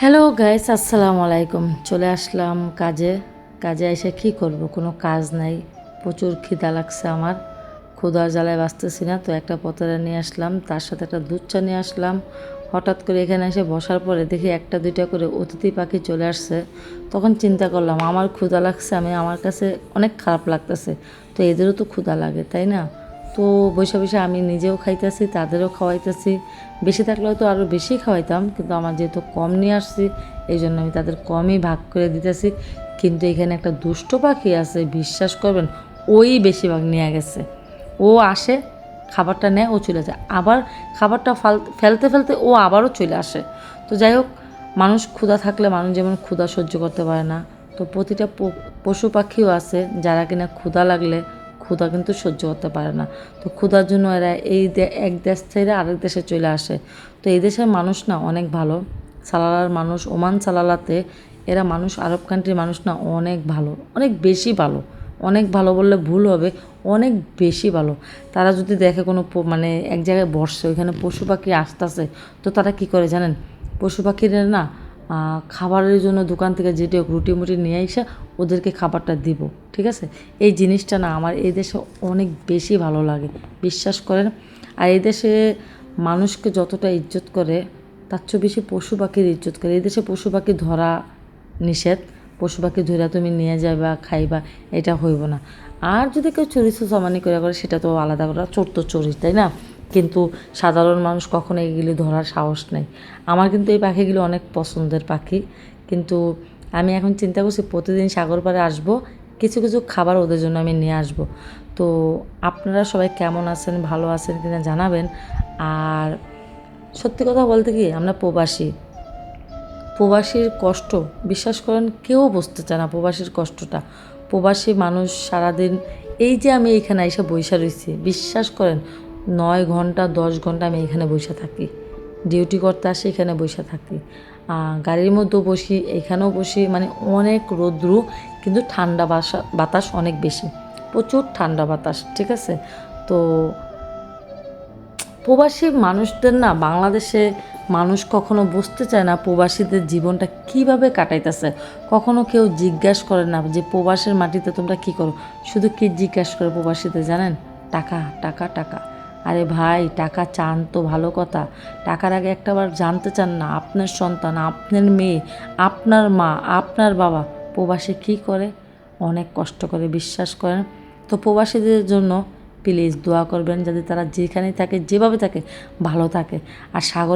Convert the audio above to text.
Hello guys, আসসালামু আলাইকুম। চলে আসলাম কাজে এসে কি করব, কোনো কাজ নাই। প্রচুর খিদা লাগছে আমার, ক্ষুধার জ্বালায় বাঁচতেছি না। তো একটা পতরা নিয়ে আসলাম, তার সাথে একটা দুধ চা নিয়ে আসলাম। হঠাৎ করে এখানে এসে বসার পরে দেখি একটা দুইটা করে অতিথি পাখি চলে আসছে। তখন চিন্তা করলাম আমার ক্ষুধা লাগছে, আমার কাছে অনেক খারাপ লাগতেছে। তো এদেরও তো ক্ষুধা লাগে, তাই না? তো বসে বসে আমি নিজেও খাইতেছি, তাদেরও খাওয়াইতেছি। বেশি থাকলেও তো আরও বেশি খাওয়াইতাম, কিন্তু আমার যেহেতু কম নিয়ে আসছি এই জন্য আমি তাদের কমই ভাগ করে দিতেছি। কিন্তু এখানে একটা দুষ্ট পাখি আছে, বিশ্বাস করবেন, ওই বেশিরভাগ নিয়ে গেছে। ও আসে, খাবারটা নেয়, ও চলে যায়, আবার খাবারটা ফেলতে ফেলতে ও আবারও চলে আসে। তো যাই হোক, মানুষ ক্ষুধা থাকলে মানুষ যেমন ক্ষুধা সহ্য করতে পারে না, তো প্রতিটা পশু পাখিও আছে যারা কিনা ক্ষুধা লাগলে ক্ষুধা কিন্তু সহ্য করতে পারে না। তো ক্ষুধার জন্য এরা এক দেশ থেকে আরেক দেশে চলে আসে। তো এই দেশের মানুষ না অনেক ভালো। সালালার মানুষ, ওমান সালালাতে এরা মানুষ, আরব কান্ট্রির মানুষ না অনেক ভালো, অনেক বেশি ভালো। অনেক ভালো বললে ভুল হবে, অনেক বেশি ভালো। তারা যদি দেখে কোনো মানে এক জায়গায় বসছে, ওইখানে পশু পাখি আসতেছে, তো তারা কি করে জানেন? পশু পাখিরা না খাবারের জন্য দোকান থেকে যেটি হোক রুটি মুটি নিয়ে এসে ওদেরকে খাবারটা দিব, ঠিক আছে? এই জিনিসটা না আমার এই দেশে অনেক বেশি ভালো লাগে, বিশ্বাস করেন। আর এই দেশে মানুষকে যতটা ইজ্জত করে তার চেয়ে বেশি পশু পাখির ইজ্জত করে। এই দেশে পশু পাখি ধরা নিষেধ, পশু পাখি ধরে তুমি নিয়ে যাবা খাইবা, এটা হইব না। আর যদি কেউ চুরি চামানি করে সেটা তো আলাদা করা, চোর তো চুরি, তাই না? কিন্তু সাধারণ মানুষ কখনো এগুলি ধরার সাহস নেই। আমার কিন্তু এই পাখিগুলো অনেক পছন্দের পাখি। কিন্তু আমি এখন চিন্তা করছি প্রতিদিন সাগর পাড়ে আসবো, কিছু কিছু খাবার ওদের জন্য আমি নিয়ে আসব। তো আপনারা সবাই কেমন আছেন, ভালো আছেন কিনা জানাবেন। আর সত্যি কথা বলতে কি, আমরা প্রবাসীর কষ্ট বিশ্বাস করেন কেউ বুঝতে চায় না, প্রবাসীর কষ্টটা। প্রবাসী মানুষ সারাদিন, এই যে আমি এইখানে এসে বইসা রয়েছি, বিশ্বাস করেন 9 ঘন্টা 10 ঘন্টা আমি এখানে বসে থাকি। ডিউটি করতে আসি, এখানে বসে থাকি, গাড়ির মধ্যেও বসি, এখানেও বসি, মানে অনেক রৌদ্রু, কিন্তু ঠান্ডা বাতাস অনেক বেশি, প্রচুর ঠান্ডা বাতাস, ঠিক আছে? তো প্রবাসী মানুষদের না বাংলাদেশে মানুষ কখনো বুঝতে চায় না প্রবাসীদের জীবনটা কিভাবে কাটাইতেছে। কখনো কেউ জিজ্ঞাসা করে না যে প্রবাসের মাটিতে তোমরা কী করো। শুধু কি জিজ্ঞাসা করে প্রবাসীদের জানেন? টাকা, টাকা, টাকা। আরে ভাই, টাকা চান তো ভালো কথা, টাকার আগে একটাবার জানতে চান না আপনার সন্তান, আপনার মেয়ে, আপনার মা, আপনার বাবা প্রবাসে কী করে? অনেক কষ্ট করে, বিশ্বাস করেন। তো প্রবাসীদের জন্য প্লিজ দোয়া করবেন, যাতে তারা যেখানেই থাকে যেভাবে থাকে ভালো থাকে। আর সাগর